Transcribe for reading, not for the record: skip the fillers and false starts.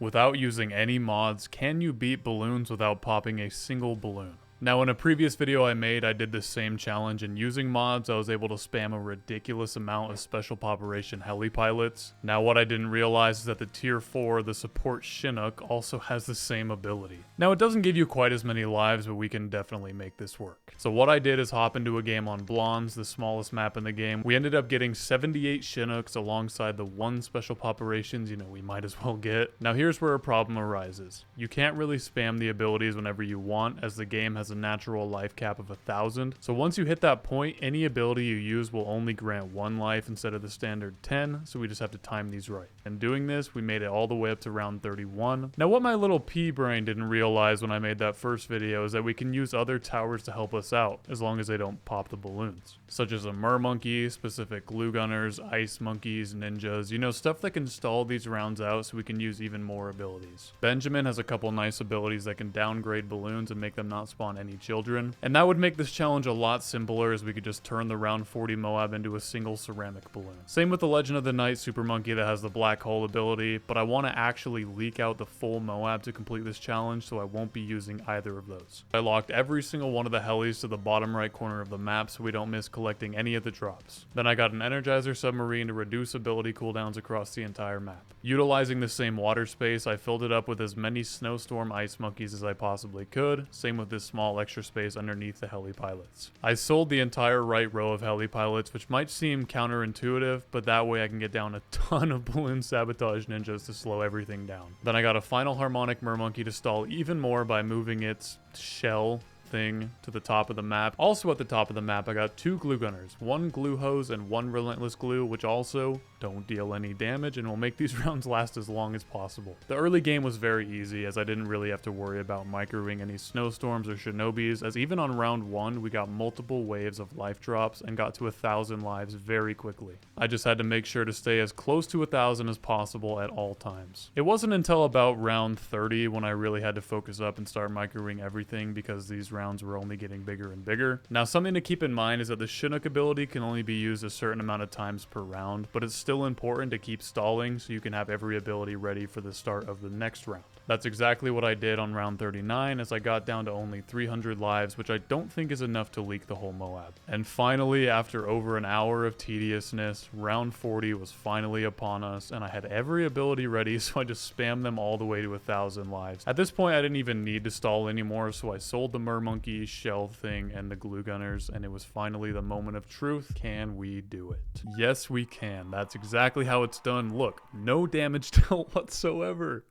Without using any mods, can you beat balloons without popping a single balloon? Now, in a previous video I made, I did this same challenge, and using mods, I was able to spam a ridiculous amount of special operation heli pilots. Now, what I didn't realize is that the tier 4, the support Chinook, also has the same ability. Now, it doesn't give you quite as many lives, but we can definitely make this work. So what I did is hop into a game on Bloons, the smallest map in the game. We ended up getting 78 Chinooks alongside the 1 special operations, we might as well get. Now, here's where a problem arises. You can't really spam the abilities whenever you want, as the game has a natural life cap of 1,000. So once you hit that point, any ability you use will only grant 1 life instead of the standard 10, so we just have to time these right. And doing this, we made it all the way up to round 31. Now what my little pea brain didn't realize when I made that first video is that we can use other towers to help us out, as long as they don't pop the balloons. Such as a mermonkey, specific glue gunners, ice monkeys, ninjas, stuff that can stall these rounds out so we can use even more abilities. Benjamin has a couple nice abilities that can downgrade balloons and make them not spawn any children, and that would make this challenge a lot simpler, as we could just turn the round 40 Moab into a single ceramic balloon. Same with the Legend of the Night super monkey that has the black hole ability, but I want to actually leak out the full Moab to complete this challenge, so I won't be using either of those. I locked every single one of the helis to the bottom right corner of the map so we don't miss collecting any of the drops. Then I got an Energizer submarine to reduce ability cooldowns across the entire map. Utilizing the same water space, I filled it up with as many snowstorm ice monkeys as I possibly could, same with this small extra space underneath the heli pilots. I sold the entire right row of heli pilots, which might seem counterintuitive, but that way I can get down a ton of balloon sabotage ninjas to slow everything down. Then I got a final harmonic mermonkey to stall even more by moving its shell thing to the top of the map. Also at the top of the map, I got 2 glue gunners, 1 glue hose and 1 relentless glue, which also don't deal any damage and will make these rounds last as long as possible. The early game was very easy, as I didn't really have to worry about microwing any snowstorms or shinobis, as even on round 1 we got multiple waves of life drops and got to 1,000 lives very quickly. I just had to make sure to stay as close to 1,000 as possible at all times. It wasn't until about round 30 when I really had to focus up and start microwing everything, because these rounds were only getting bigger and bigger. Now, something to keep in mind is that the Chinook ability can only be used a certain amount of times per round, but it's still important to keep stalling so you can have every ability ready for the start of the next round. That's exactly what I did on round 39, as I got down to only 300 lives, which I don't think is enough to leak the whole Moab. And finally, after over an hour of tediousness, round 40 was finally upon us, and I had every ability ready, so I just spammed them all the way to 1,000 lives. At this point, I didn't even need to stall anymore, so I sold the mermonkey, shell thing, and the glue gunners, and it was finally the moment of truth. Can we do it? Yes, we can. That's exactly how it's done. Look, no damage dealt whatsoever.